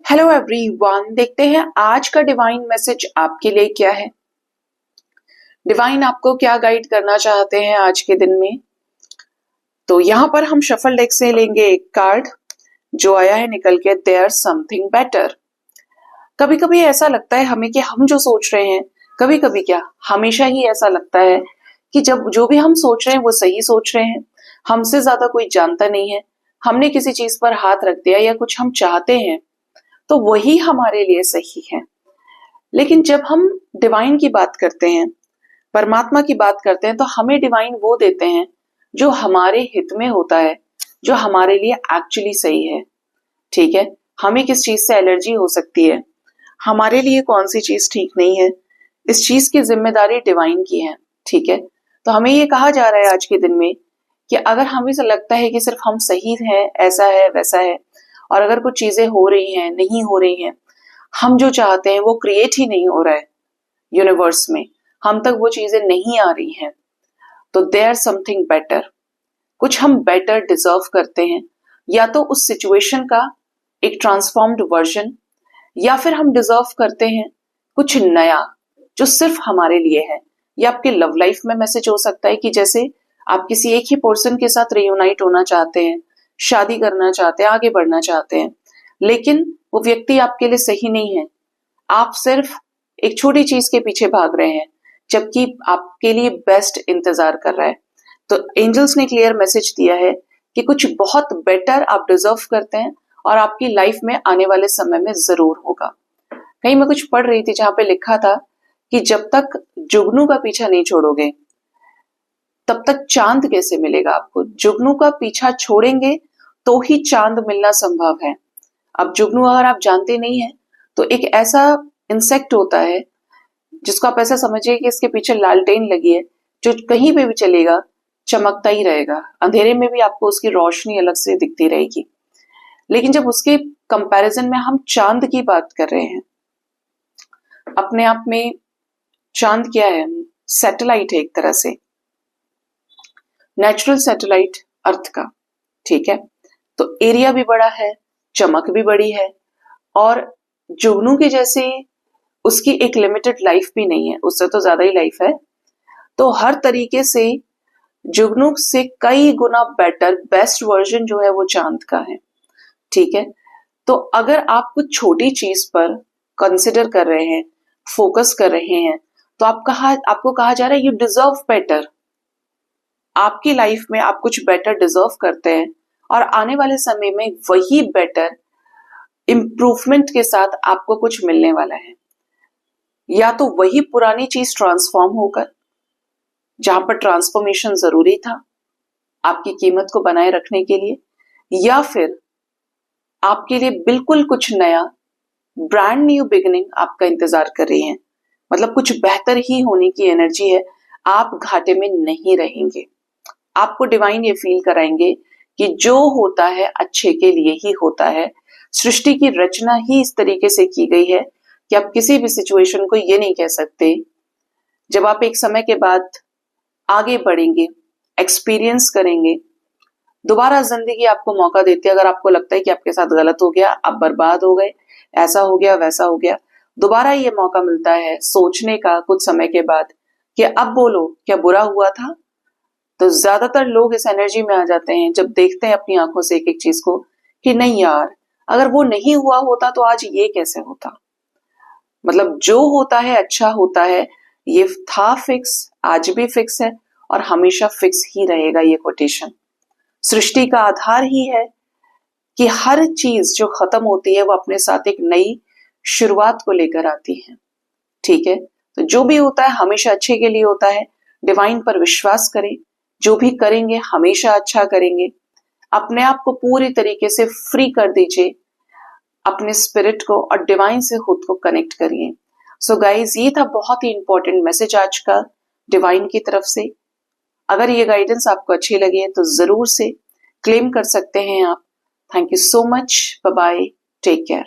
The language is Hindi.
हेलो एवरीवन, देखते हैं आज का डिवाइन मैसेज आपके लिए क्या है। डिवाइन आपको क्या गाइड करना चाहते हैं आज के दिन में। तो यहाँ पर हम शफल डेक से लेंगे एक कार्ड जो आया है निकल के देयर समथिंग बेटर। कभी कभी ऐसा लगता है हमें कि हम जो सोच रहे हैं, कभी कभी क्या हमेशा ही ऐसा लगता है कि जब जो भी हम सोच रहे हैं वो सही सोच रहे हैं। हमसे ज्यादा कोई जानता नहीं है। हमने किसी चीज पर हाथ रख दिया या कुछ हम चाहते हैं तो वही हमारे लिए सही है। लेकिन जब हम डिवाइन की बात करते हैं, परमात्मा की बात करते हैं, तो हमें डिवाइन वो देते हैं जो हमारे हित में होता है, जो हमारे लिए एक्चुअली सही है। ठीक है, हमें किस चीज से एलर्जी हो सकती है, हमारे लिए कौन सी चीज ठीक नहीं है, इस चीज की जिम्मेदारी डिवाइन की है। ठीक है, तो हमें ये कहा जा रहा है आज के दिन में कि अगर हमें से लगता है कि सिर्फ हम सही हैं, ऐसा है वैसा है, और अगर कुछ चीजें हो रही हैं, नहीं हो रही हैं, हम जो चाहते हैं वो क्रिएट ही नहीं हो रहा है यूनिवर्स में, हम तक वो चीजें नहीं आ रही हैं, तो देयर समथिंग बेटर। कुछ हम बेटर डिजर्व करते हैं, या तो उस सिचुएशन का एक ट्रांसफॉर्म्ड वर्जन, या फिर हम डिजर्व करते हैं कुछ नया जो सिर्फ हमारे लिए है। या आपके लव लाइफ में मैसेज हो सकता है कि जैसे आप किसी एक ही पर्सन के साथ रियूनाइट होना चाहते हैं, शादी करना चाहते हैं, आगे बढ़ना चाहते हैं, लेकिन वो व्यक्ति आपके लिए सही नहीं है। आप सिर्फ एक छोटी चीज के पीछे भाग रहे हैं जबकि आपके लिए बेस्ट इंतजार कर रहा है। तो एंजल्स ने क्लियर मैसेज दिया है कि कुछ बहुत बेटर आप डिजर्व करते हैं और आपकी लाइफ में आने वाले समय में जरूर होगा। कहीं मैं कुछ पढ़ रही थी जहां पे लिखा था कि जब तक जुगनू का पीछा नहीं छोड़ोगे तब तक चांद कैसे मिलेगा आपको। जुगनू का पीछा छोड़ेंगे तो ही चांद मिलना संभव है। अब जुगनू अगर आप जानते नहीं है तो एक ऐसा इंसेक्ट होता है जिसको आप ऐसा समझिए कि इसके पीछे लालटेन लगी है, जो कहीं पे भी चलेगा चमकता ही रहेगा, अंधेरे में भी आपको उसकी रोशनी अलग से दिखती रहेगी। लेकिन जब उसके कंपैरिजन में हम चांद की बात कर रहे हैं, अपने आप में चांद क्या है, सैटेलाइट है एक तरह से, नेचुरल सैटेलाइट अर्थ का। ठीक है, तो एरिया भी बड़ा है, चमक भी बड़ी है, और जुगनू के जैसे उसकी एक लिमिटेड लाइफ भी नहीं है, उससे तो ज्यादा ही लाइफ है। तो हर तरीके से जुगनू से कई गुना बेटर बेस्ट वर्जन जो है वो चांद का है। ठीक है, तो अगर आप कुछ छोटी चीज पर कंसिडर कर रहे हैं, फोकस कर रहे हैं, तो आपको कहा जा रहा है यू डिजर्व बेटर। आपकी लाइफ में आप कुछ बेटर डिजर्व करते हैं और आने वाले समय में वही बेटर इम्प्रूवमेंट के साथ आपको कुछ मिलने वाला है। या तो वही पुरानी चीज ट्रांसफॉर्म होकर, जहां पर ट्रांसफॉर्मेशन जरूरी था आपकी कीमत को बनाए रखने के लिए, या फिर आपके लिए बिल्कुल कुछ नया ब्रांड न्यू बिगिनिंग आपका इंतजार कर रही है। मतलब कुछ बेहतर ही होने की एनर्जी है, आप घाटे में नहीं रहेंगे। आपको डिवाइन ये फील कराएंगे कि जो होता है अच्छे के लिए ही होता है। सृष्टि की रचना ही इस तरीके से की गई है कि आप किसी भी सिचुएशन को ये नहीं कह सकते। जब आप एक समय के बाद आगे बढ़ेंगे, एक्सपीरियंस करेंगे, दोबारा जिंदगी आपको मौका देती है। अगर आपको लगता है कि आपके साथ गलत हो गया, आप बर्बाद हो गए, ऐसा हो गया वैसा हो गया, दोबारा ये मौका मिलता है सोचने का कुछ समय के बाद कि अब बोलो क्या बुरा हुआ था। तो ज्यादातर लोग इस एनर्जी में आ जाते हैं जब देखते हैं अपनी आंखों से एक एक चीज को कि नहीं यार, अगर वो नहीं हुआ होता तो आज ये कैसे होता। मतलब जो होता है अच्छा होता है, ये था फिक्स, आज भी फिक्स है और हमेशा फिक्स ही रहेगा। ये कोटेशन सृष्टि का आधार ही है कि हर चीज जो खत्म होती है वो अपने साथ एक नई शुरुआत को लेकर आती है। ठीक है, तो जो भी होता है हमेशा अच्छे के लिए होता है। डिवाइन पर विश्वास करें, जो भी करेंगे हमेशा अच्छा करेंगे। अपने आप को पूरी तरीके से फ्री कर दीजिए, अपने स्पिरिट को और डिवाइन से खुद को कनेक्ट करिए। सो गाइज, ये था बहुत ही इंपॉर्टेंट मैसेज आज का डिवाइन की तरफ से। अगर ये गाइडेंस आपको अच्छी लगी है तो जरूर से क्लेम कर सकते हैं आप। Thank you so much, bye bye, take care.